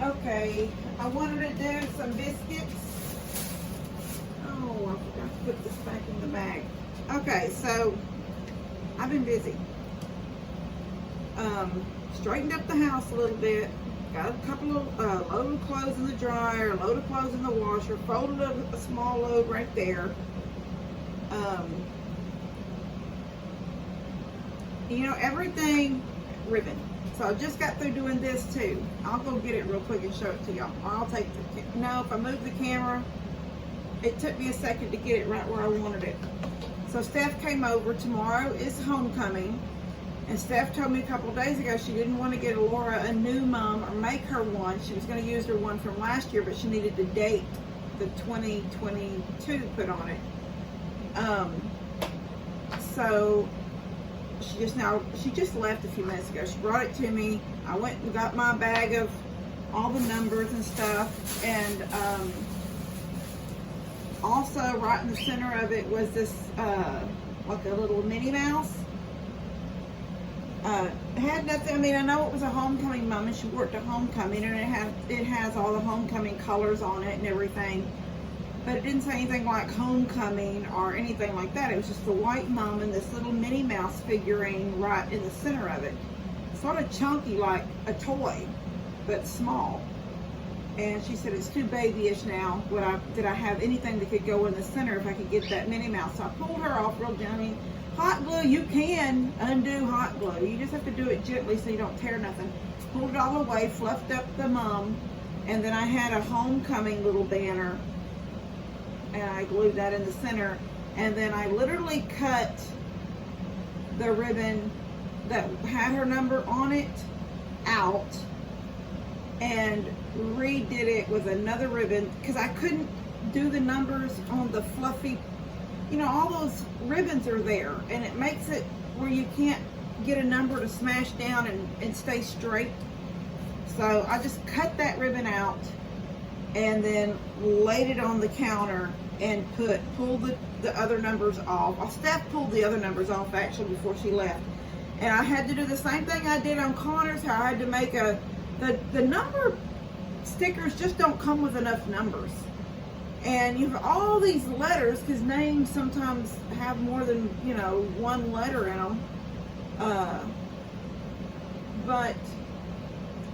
Okay, I wanted to do some biscuits. Oh, I forgot to put this back in the bag. Okay, so I've been busy. Straightened up the house a little bit. Got a couple of load of clothes in the dryer, a load of clothes in the washer, folded a small load right there. You know, everything ribbon. So I just got through doing this too. I'll go get it real quick and show it to y'all. I'll take the, no, if I move the camera, it took me a second to get it right where I wanted it. So Steph came over. Tomorrow is homecoming. And Steph told me a couple of days ago she didn't want to get Laura a new mom or make her one. She was going to use her one from last year, but she needed to date the 2022 put on it. So she just left a few minutes ago. She brought it to me. I went and got my bag of all the numbers and stuff. And also right in the center of it was this like a little Minnie Mouse. Had nothing. I mean, I know it was a homecoming mom, and she worked at homecoming, and it has all the homecoming colors on it and everything. But it didn't say anything like homecoming or anything like that. It was just the white mom and this little Minnie Mouse figurine right in the center of it. Sort of chunky, like a toy, but small. And she said it's too babyish now. Did I have anything that could go in the center if I could get that Minnie Mouse? So I pulled her off real gently. Hot glue, you can undo hot glue. You just have to do it gently so you don't tear nothing. Pulled it all away, fluffed up the mom, and then I had a homecoming little banner, and I glued that in the center. And then I literally cut the ribbon that had her number on it out and redid it with another ribbon because I couldn't do the numbers on the fluffy. You know, all those ribbons are there, and it makes it where you can't get a number to smash down and stay straight. So I just cut that ribbon out and then laid it on the counter and pulled the other numbers off. Steph pulled the other numbers off actually before she left. And I had to do the same thing I did on Connor's, how I had to make the number stickers just don't come with enough numbers. And you have all these letters, because names sometimes have more than, you know, one letter in them. But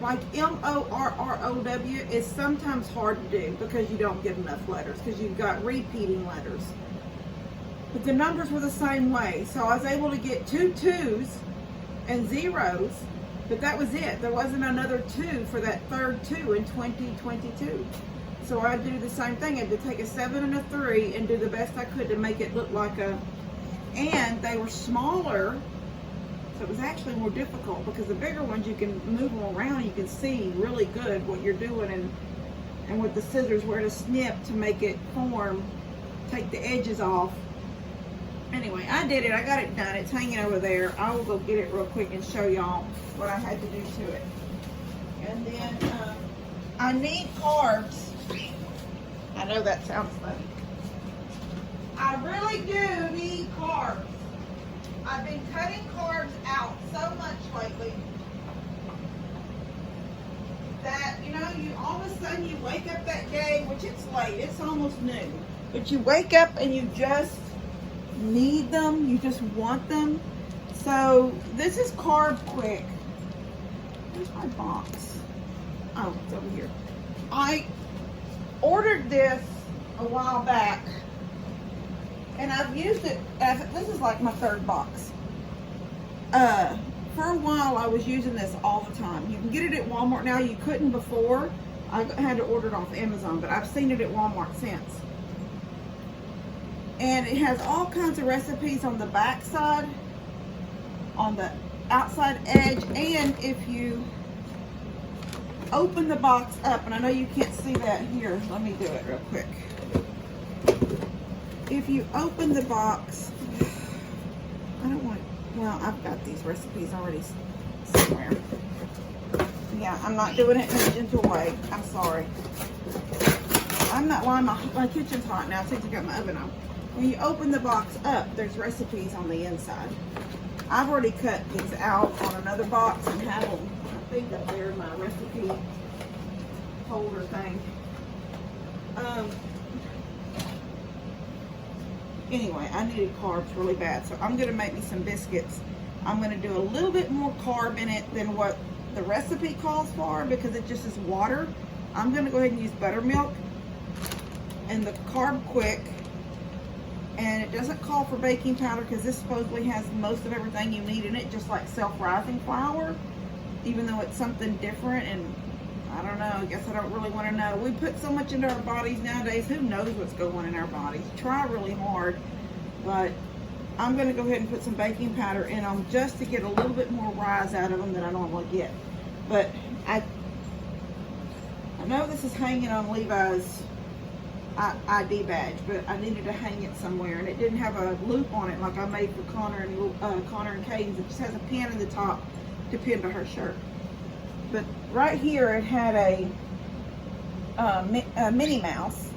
like M-O-R-R-O-W is sometimes hard to do because you don't get enough letters, because you've got repeating letters. But the numbers were the same way. So I was able to get 2 2s and 0s, but that was it. There wasn't another 2 for that third 2 in 2022. So I do the same thing. I had to take a 7 and a 3 and do the best I could to make it look like and they were smaller, so it was actually more difficult because the bigger ones you can move them around, you can see really good what you're doing, and with the scissors where to snip to make it form, take the edges off. Anyway, I did it. I got it done. It's hanging over there. I will go get it real quick and show y'all what I had to do to it. And then I need carbs. I know that sounds funny. I really do need carbs. I've been cutting carbs out so much lately that, you know, you all of a sudden you wake up that day, which it's late, it's almost noon, but you wake up and you just need them, you just want them. So this is Carb Quick. Where's my box? Oh, it's over here. I ordered this a while back, and I've used it as, this is like my 3rd box. For a while I was using this all the time. You can get it at Walmart now. You couldn't before. I had to order it off Amazon, but I've seen it at Walmart since. And it has all kinds of recipes on the back side, on the outside edge, and if you open the box up, and I know you can't see that here, let me do it real quick. If you open the box, I don't want, well, I've got these recipes already somewhere. Yeah, I'm not doing it in a gentle way. I'm sorry. I'm not, why my kitchen's hot now since I got my oven on. When you open the box up, there's recipes on the inside. I've already cut these out on another box and have them, I think up there in my recipe holder thing. Anyway, I needed carbs really bad, so I'm gonna make me some biscuits. I'm gonna do a little bit more carb in it than what the recipe calls for because it just is water. I'm gonna go ahead and use buttermilk and the Carb Quick, and it doesn't call for baking powder because this supposedly has most of everything you need in it, just like self-rising flour, even though it's something different. And I don't know, I guess I don't really want to know. We put so much into our bodies nowadays, who knows what's going on in our bodies. Try really hard, but I'm going to go ahead and put some baking powder in them just to get a little bit more rise out of them than I normally get. But I know this is hanging on Levi's ID badge, but I needed to hang it somewhere, and it didn't have a loop on it like I made for Connor and Caden's. It just has a pin in the top to pin to her shirt. But right here it had a Minnie Mouse,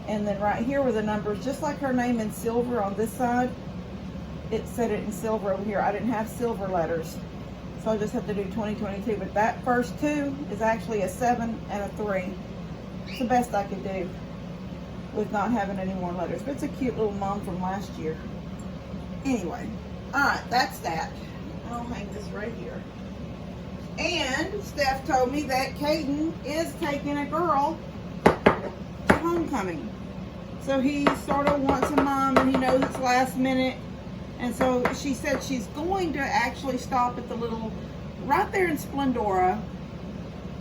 and then right here were the numbers, just like her name in silver on this side. It said it in silver over here. I didn't have silver letters, so I just have to do 2022. But that first two is actually a 7 and a 3. It's the best I could do with not having any more letters. But it's a cute little mom from last year. Anyway, all right, that's that. I'll hang this right here. And Steph told me that Caden is taking a girl to homecoming. So he sort of wants a mom, and he knows it's last minute. And so she said she's going to actually stop at the little, right there in Splendora,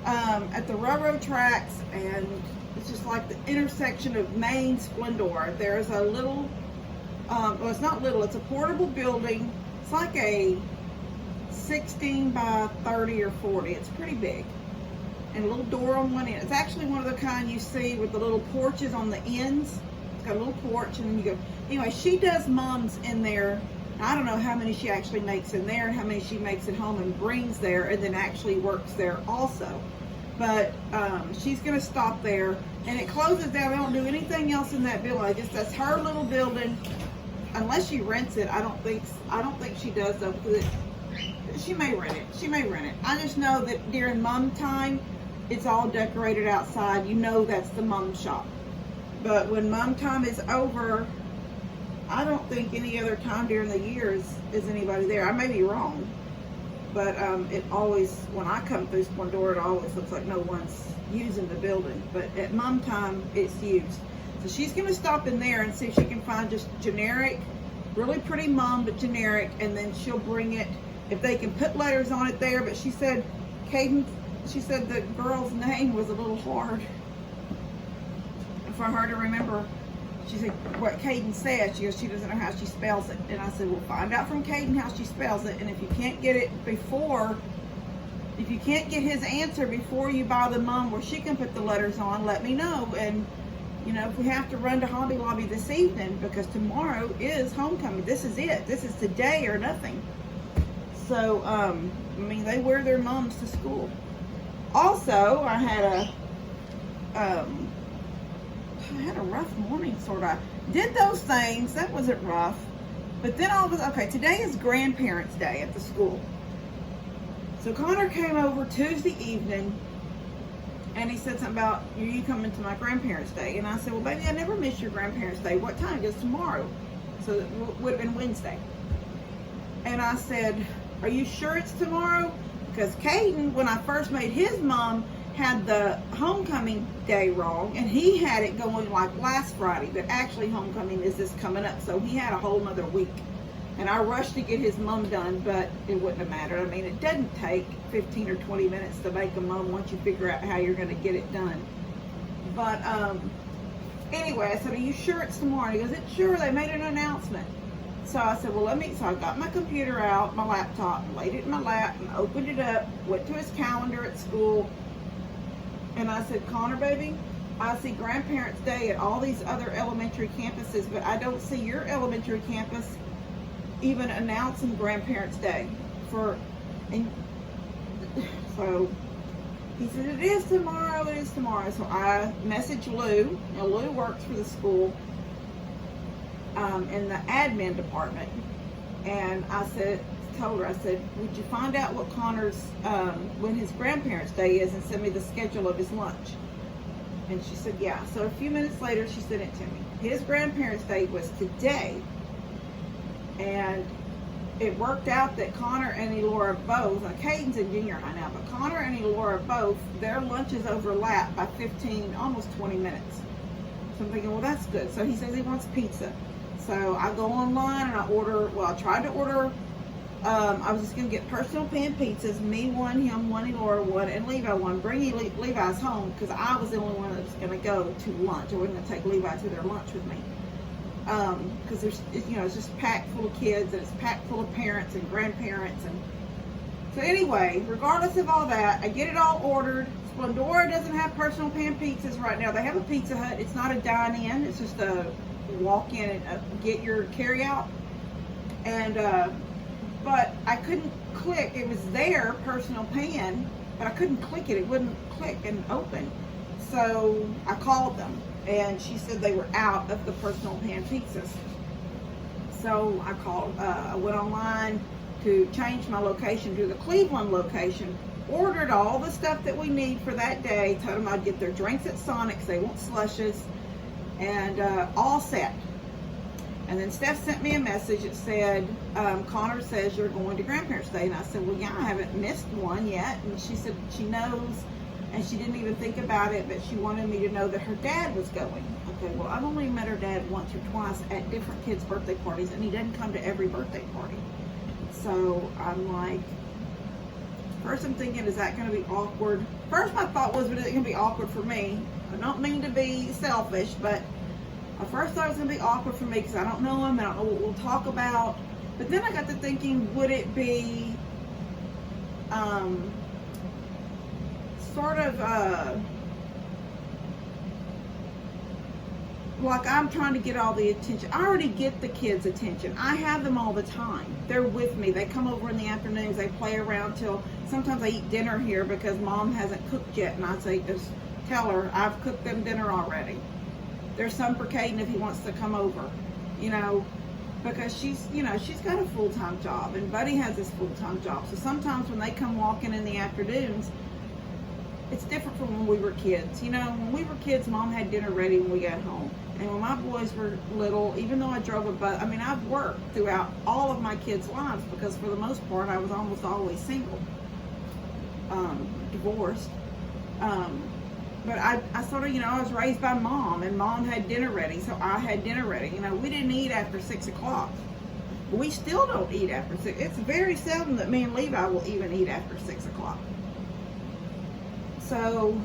at the railroad tracks, and it's just like the intersection of Main Splendora. There's a little, well, it's not little, it's a portable building. It's like a 16 by 30 or 40. It's pretty big. And a little door on one end. It's actually one of the kind you see with the little porches on the ends. It's got a little porch, and then you go. Anyway, she does mums in there. I don't know how many she actually makes in there and how many she makes at home and brings there and then actually works there also. But she's going to stop there, and it closes down. They don't do anything else in that building. I guess that's her little building, unless she rents it. I don't think she does though, because she may rent it. She may rent it. I just know that during mom time, it's all decorated outside. You know that's the mom shop. But when mom time is over, I don't think any other time during the year is anybody there. I may be wrong, but it always, when I come through Splendora, it always looks like no one's using the building. But at mom time, it's used. So she's going to stop in there and see if she can find just generic, really pretty mom, but generic, and then she'll bring it, if they can put letters on it there. But she said, Caden, she said the girl's name was a little hard for her to remember. She said what Caden said. She goes, she doesn't know how she spells it. And I said, well, find out from Caden how she spells it. And if you can't get it before, if you can't get his answer before you buy the mom where she can put the letters on, let me know. And you know, if we have to run to Hobby Lobby this evening, because tomorrow is homecoming. This is it. This is today or nothing. So, I mean, they wear their moms to school. Also, I had a rough morning, sort of. Did those things. That wasn't rough. But then all of a sudden, okay, today is Grandparents' Day at the school. So Connor came over Tuesday evening, and he said something about, you coming to my Grandparents' Day? And I said, well, baby, I never miss your Grandparents' Day. What time? It goes tomorrow. So it would have been Wednesday. And I said, are you sure it's tomorrow? Because Caden, when I first made his mom, had the homecoming day wrong, and he had it going like last Friday, but actually homecoming is this coming up, so he had a whole nother week. And I rushed to get his mom done, but it wouldn't have mattered. I mean, it doesn't take 15 or 20 minutes to make a mom once you figure out how you're going to get it done. But anyway, I said, are you sure it's tomorrow? He goes, it's sure, they made an announcement. So I said, well, so I got my computer out, my laptop, and laid it in my lap, and opened it up, went to his calendar at school, and I said, Connor, baby, I see Grandparents' Day at all these other elementary campuses, but I don't see your elementary campus even announcing Grandparents' Day. So he said, it is tomorrow, it is tomorrow. So I messaged Lou. Now, Lou works for the school in the admin department. And I told her, I said, would you find out what Connor's, when his Grandparents' Day is, and send me the schedule of his lunch? And she said, yeah. So a few minutes later, she sent it to me. His grandparents' day was today. And it worked out that Connor and Elora both, Caden's in junior high now, but Connor and Elora both, their lunches overlap by 15, almost 20 minutes. So I'm thinking, well, that's good. So he says he wants pizza. So I go online and I order, well, I tried to order, I was just going to get personal pan pizzas, me one, him one, Elora one, and Levi one. Bring Levi's home because I was the only one that was going to go to lunch. I wasn't going to take Levi to their lunch with me. Because there's, you know, it's just packed full of kids and it's packed full of parents and grandparents. And so anyway, regardless of all that, I get it all ordered. Splendora doesn't have personal pan pizzas right now. They have a Pizza Hut. It's not a dine-in. It's just a walk in and get your carry out. And but I couldn't click. It was their personal pan, but I couldn't click it. It wouldn't click and open. So I called them. And she said they were out of the personal pan pizzas. So I called, I went online to change my location to the Cleveland location, ordered all the stuff that we need for that day, told them I'd get their drinks at Sonic's, they want slushes, and all set. And then Steph sent me a message that said, Connor says you're going to Grandparents' Day. And I said, well, yeah, I haven't missed one yet. And she said she knows. And she didn't even think about it, but she wanted me to know that her dad was going. Okay, well, I've only met her dad once or twice at different kids' birthday parties, and he doesn't come to every birthday party. So I'm like, first I'm thinking, is that going to be awkward? First my thought was, is it going to be awkward for me? I don't mean to be selfish, but I first thought it was going to be awkward for me because I don't know him, I don't know what we'll talk about. But then I got to thinking, would it be sort of like I'm trying to get all the attention. I already get the kids' attention. I have them all the time. They're with me. They come over in the afternoons. They play around till sometimes I eat dinner here because Mom hasn't cooked yet, and I say, just tell her I've cooked them dinner already. There's some for Caden if he wants to come over, you know, because she's, you know, she's got a full-time job, and Buddy has his full-time job. So sometimes when they come walking in the afternoons, it's different from when we were kids. You know, when we were kids, Mom had dinner ready when we got home. And when my boys were little, even though I drove a bus, I mean, I've worked throughout all of my kids' lives because for the most part, I was almost always single, divorced. But I sort of, you know, I was raised by Mom, and Mom had dinner ready, so I had dinner ready. You know, we didn't eat after 6 o'clock. We still don't eat after 6. It's very seldom that me and Levi will even eat after 6 o'clock. So,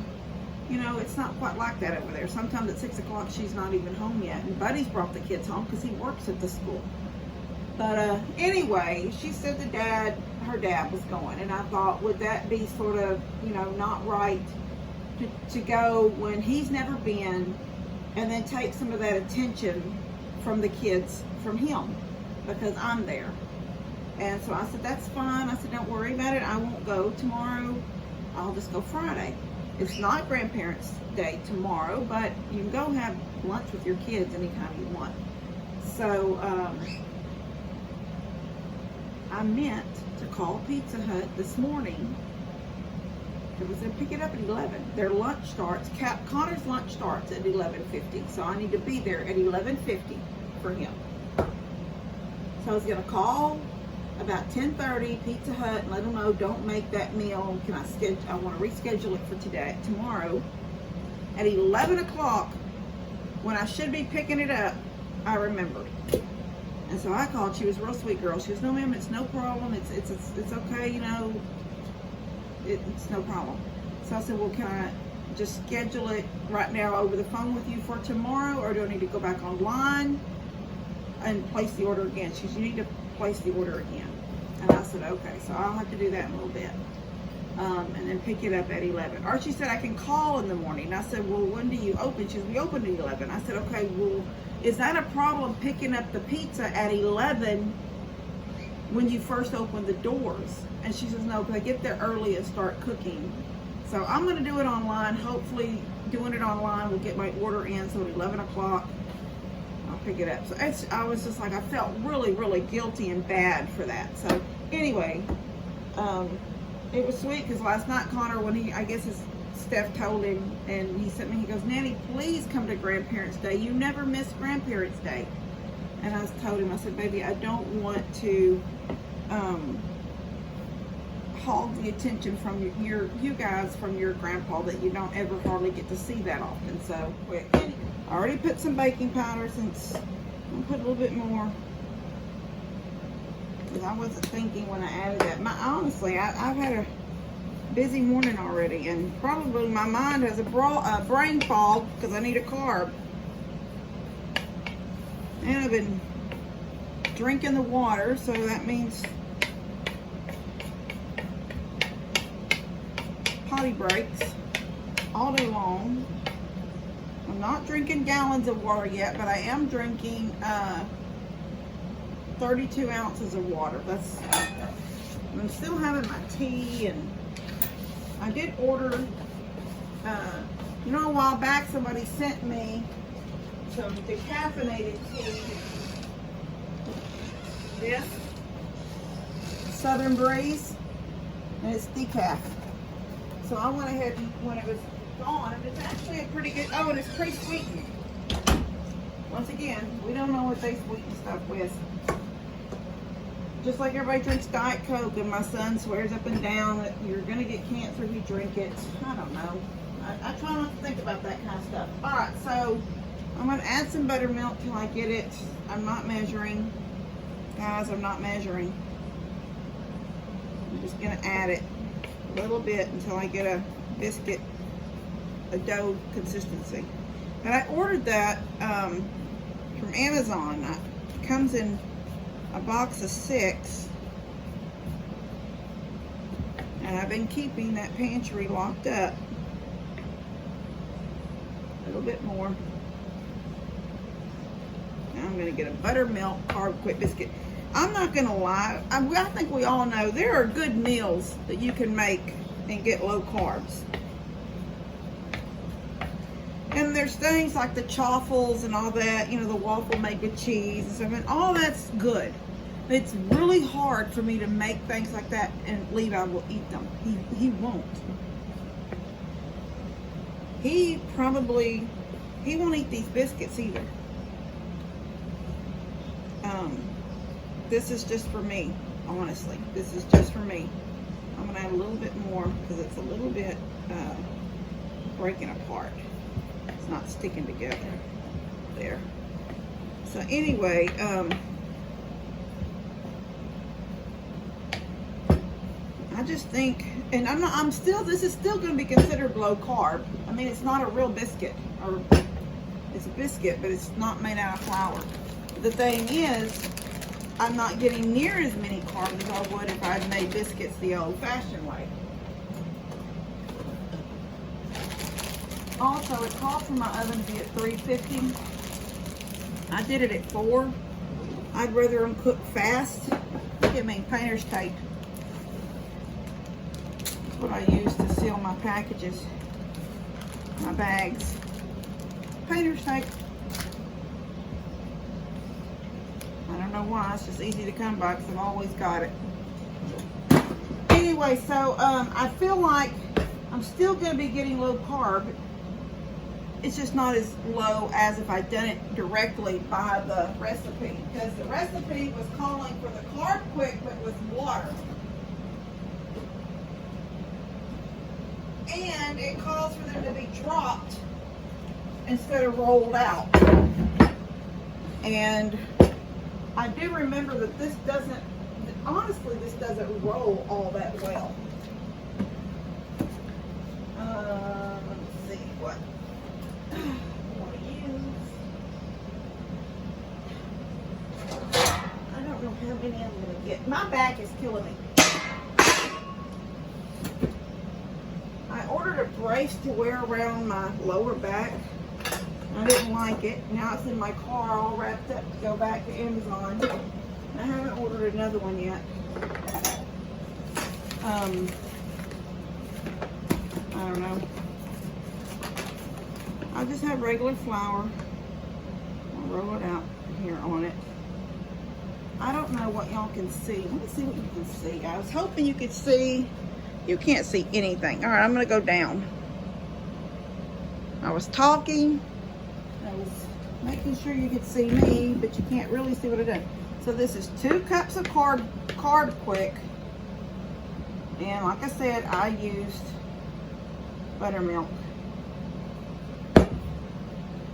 you know, it's not quite like that over there. Sometimes at 6 o'clock, she's not even home yet. And Buddy's brought the kids home because he works at the school. But anyway, she said her dad was going. And I thought, would that be sort of, you know, not right to go when he's never been and then take some of that attention from the kids, from him, because I'm there. And so I said, that's fine. I said, don't worry about it. I won't go tomorrow. I'll just go Friday. It's not Grandparents' Day tomorrow, but you can go have lunch with your kids anytime you want. So I meant to call Pizza Hut this morning. It was to pick it up at 11. Their lunch starts, Connor's lunch starts at 11:50, so I need to be there at 11:50 for him. So I was going to call about 10:30 Pizza Hut and let them know, don't make that meal. Can I schedule? I want to reschedule it for tomorrow. At 11 o'clock, when I should be picking it up, I remembered. And so I called. She was a real sweet girl. She goes, no ma'am, it's no problem. It's okay, you know. It's no problem. So I said, well, can I just schedule it right now over the phone with you for tomorrow, or do I need to go back online and place the order again? She said, you need to place the order again. And I said, okay, so I'll have to do that in a little bit. And then pick it up at 11. Or she said, I can call in the morning. And I said, well, when do you open? She said, we open at 11. I said, okay, well, is that a problem picking up the pizza at 11 when you first open the doors? And she says, no, because I get there early and start cooking. So I'm going to do it online. Hopefully doing it online will get my order in, so at 11 o'clock I'll pick it up. So I was just like, I felt really, really guilty and bad for that. So anyway, it was sweet because last night Connor, when I guess his Steph told him, and he sent me, he goes, Nanny, please come to Grandparents' Day. You never miss Grandparents' Day. And I told him, I said, baby, I don't want to hog the attention from you guys from your grandpa that you don't ever hardly get to see that often. So, I already put some baking powder since I'll put a little bit more. Because I wasn't thinking when I added that. Honestly, I've had a busy morning already, and probably my mind has a brain fog because I need a carb. And I've been drinking the water, so that means potty breaks all day long. I'm not drinking gallons of water yet, but I am drinking 32 ounces of water. I'm still having my tea, and I did order, you know, a while back somebody sent me some decaffeinated tea. This Southern Breeze, and it's decaf. So I went ahead and when it was gone, and it's actually a pretty good, oh, and it's pre-sweetened. Once again, we don't know what they sweeten stuff with. Just like everybody drinks Diet Coke, and my son swears up and down that you're going to get cancer if you drink it. I don't know. I try not to think about that kind of stuff. Alright, so I'm going to add some buttermilk till I get it. I'm not measuring. Guys, I'm not measuring. I'm just going to add it a little bit until I get a biscuit, a dough consistency. And I ordered that from Amazon. It comes in a box of 6, and I've been keeping that pantry locked up. A little bit more. Now I'm going to get a buttermilk carb quick biscuit. I'm not going to lie, I think we all know there are good meals that you can make and get low carbs. And there's things like the chaffles and all that, you know, the waffle made with cheese and stuff, and all that's good. It's really hard for me to make things like that and Levi will eat them. He won't. He won't eat these biscuits either. This is just for me, honestly. This is just for me. I'm gonna add a little bit more because it's a little bit breaking apart. It's not sticking together. There. So anyway, I just think, and this is still going to be considered low carb. I mean, it's not a real biscuit, or it's a biscuit, but it's not made out of flour. The thing is, I'm not getting near as many carbs as I would if I had made biscuits the old-fashioned way. Also, it calls for my oven to be at 350. I did it at 4. I'd rather them cook fast. Look at me, painter's tape. That's what I use to seal my packages, my bags. Painter's tape. I don't know why, it's just easy to come by because I've always got it. Anyway, so I feel like I'm still going to be getting low carb. It's just not as low as if I'd done it directly by the recipe, because the recipe was calling for the carb quick but with water. And it calls for them to be dropped instead of rolled out. And I do remember that this doesn't, honestly, this doesn't roll all that well. Let's see what I want to use. I don't know how many I'm going to get. My back is killing me. I ordered a brace to wear around my lower back. I didn't like it. Now it's in my car all wrapped up to go back to Amazon. I haven't ordered another one yet. I don't know. I just have regular flour. I'll roll it out here on it. I don't know what y'all can see. Let me see what you can see. I was hoping you could see You can't see anything. All right, I'm gonna go down. I was talking. I was making sure you could see me, but you can't really see what I did. So this is 2 cups of Carb Quick. And like I said, I used buttermilk.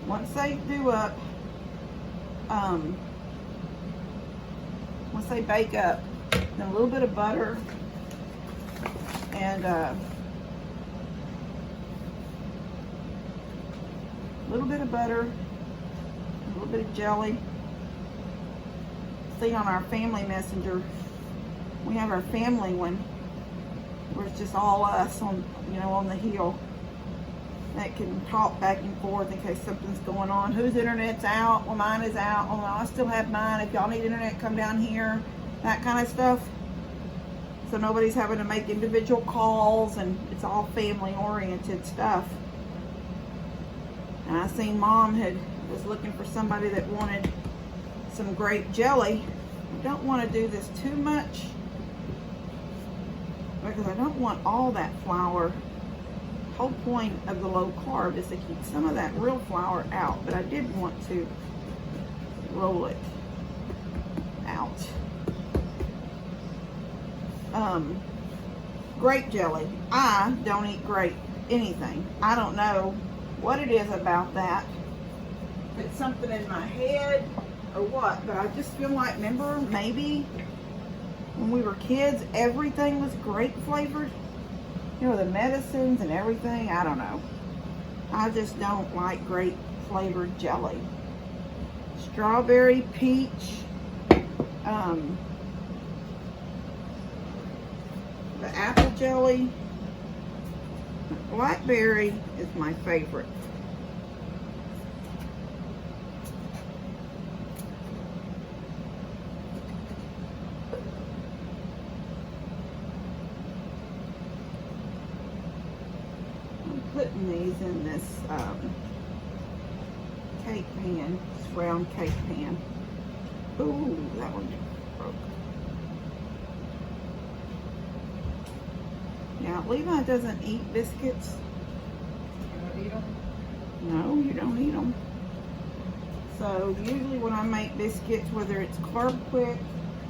Once they do up, once they bake up, then a little bit of butter and a little bit of butter, a little bit of jelly. See, on our family messenger, we have our family one where it's just all us on, you know, on the hill that can talk back and forth in case something's going on. Whose internet's out? Well, mine is out. Oh, I still have mine. If y'all need internet, come down here. That kind of stuff. So nobody's having to make individual calls, and it's all family oriented stuff. And I seen Mom was looking for somebody that wanted some grape jelly. I don't want to do this too much because I don't want all that flour. The whole point of the low carb is to keep some of that real flour out, but I did want to roll it out. Grape jelly. I don't eat grape anything. I don't know what it is about that. If it's something in my head or what, but I just feel like, remember, maybe when we were kids, everything was grape flavored. You know, the medicines and everything. I don't know. I just don't like grape flavored jelly. Strawberry, peach, the apple jelly, blackberry is my favorite. I'm putting these in this cake pan, this round cake pan. Ooh, that one broke. Now, Levi doesn't eat biscuits. You don't eat them? No, you don't eat them. So usually when I make biscuits, whether it's Carb Quick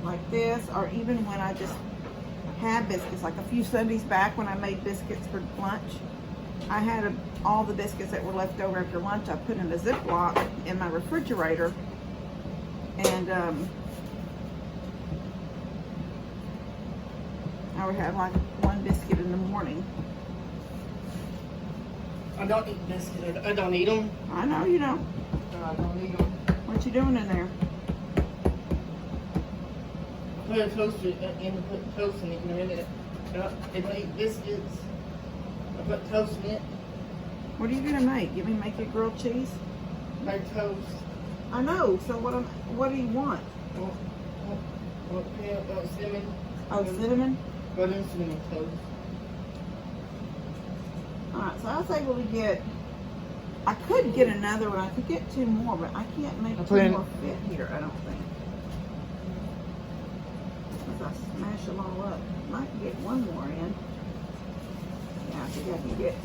like this, or even when I just have biscuits, like a few Sundays back when I made biscuits for lunch, I had all the biscuits that were left over after lunch. I put in a Ziploc in my refrigerator, and I would have like one biscuit in the morning. I don't eat biscuits. I don't eat them. I know you don't. No, I don't eat them. What you doing in there? I put a toaster in, put toast in it in a minute. If I eat biscuits, I put toast in it. What are you gonna make? You mean make it grilled cheese? Make toast. I know. So what do you want? Cinnamon. Oh, cinnamon. Go to cinnamon toast. Alright, so I was able to get, I could get another one. I could get 2 more, but I can't make 2 more fit here, I don't think. Because I smash them all up. I might get 1 more in. Yeah, I think I can get,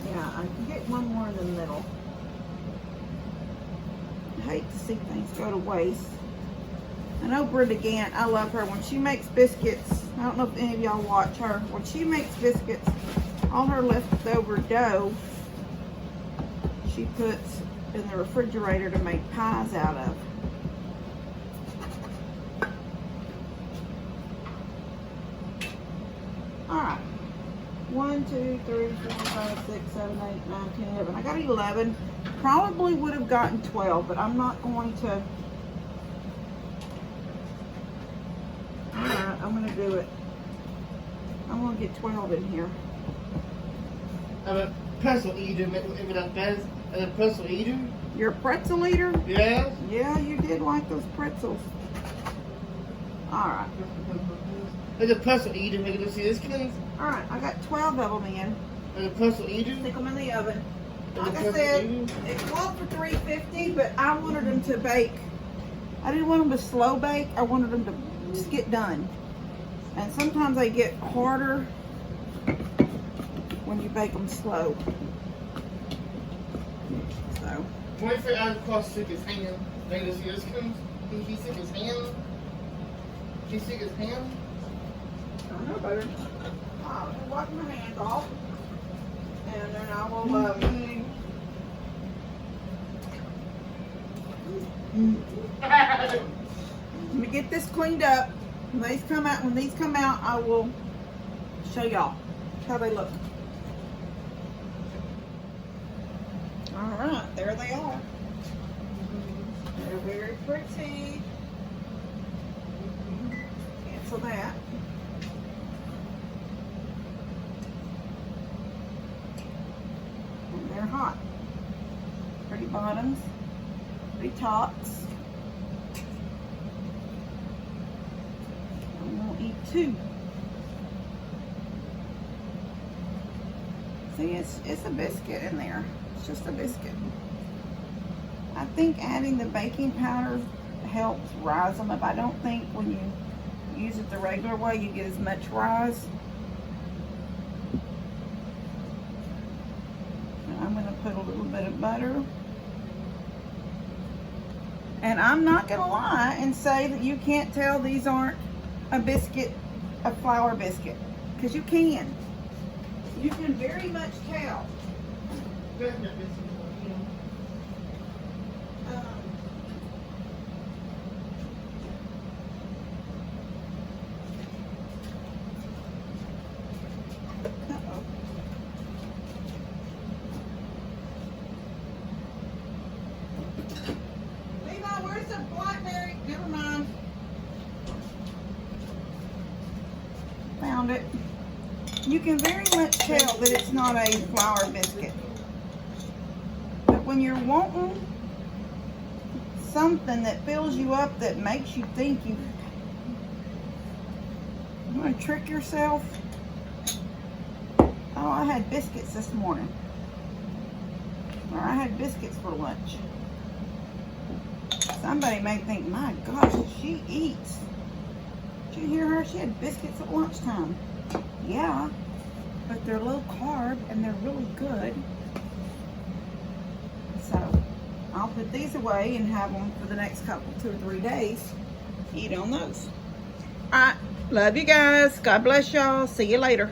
yeah, I can get 1 more in the middle. I hate to see things go to waste. I know Brenda Gant, I love her. When she makes biscuits, I don't know if any of y'all watch her. When she makes biscuits, all her leftover dough, she puts in the refrigerator to make pies out of. Alright. 1, 2, 3, 4, 5, 6, 7, 8, 9, 10, 11. I got 11. Probably would have gotten 12, but I'm not going to. Alright, I'm going to do it. I'm going to get 12 in here. I'm a pretzel eater. If it best, a pretzel eater. You're a pretzel eater? Yeah. Yeah, you did like those pretzels. Alright. There's a pretzel eater. Make it see this clean. Alright, I got 12 of them in. There's a pretzel eater. Stick them in the oven. Like I said, it called for 350, but I wanted them to bake. I didn't want them to slow bake. I wanted them to just get done. And sometimes they get harder when you bake them slow. So. What if I cross stick his hand? Like this, he stick his hand. He stick his hand. I don't know, better. I'll wipe my hands off, and then I will. Let me get this cleaned up. When these come out, I will show y'all how they look. All right, there they are. They're very pretty. Cancel that. And they're hot. Pretty bottoms, pretty tops. And we'll eat two. See, it's a biscuit in there. It's just a biscuit. I think adding the baking powder helps rise them up. I don't think when you use it the regular way you get as much rise. And I'm going to put a little bit of butter. And I'm not going to lie and say that you can't tell these aren't a biscuit, a flour biscuit. Because you can. You can very much tell. Found it. You can very much tell that it's not a flour biscuit. But when you're wanting something that fills you up, that makes you think you want to trick yourself. Oh, I had biscuits this morning. Or I had biscuits for lunch. Somebody may think, my gosh, she eats. Did you hear her? She had biscuits at lunchtime. Yeah, but they're low carb and they're really good. So I'll put these away and have them for the next 2 or 3 days. Eat on those. All right, love you guys. God bless y'all. See you later.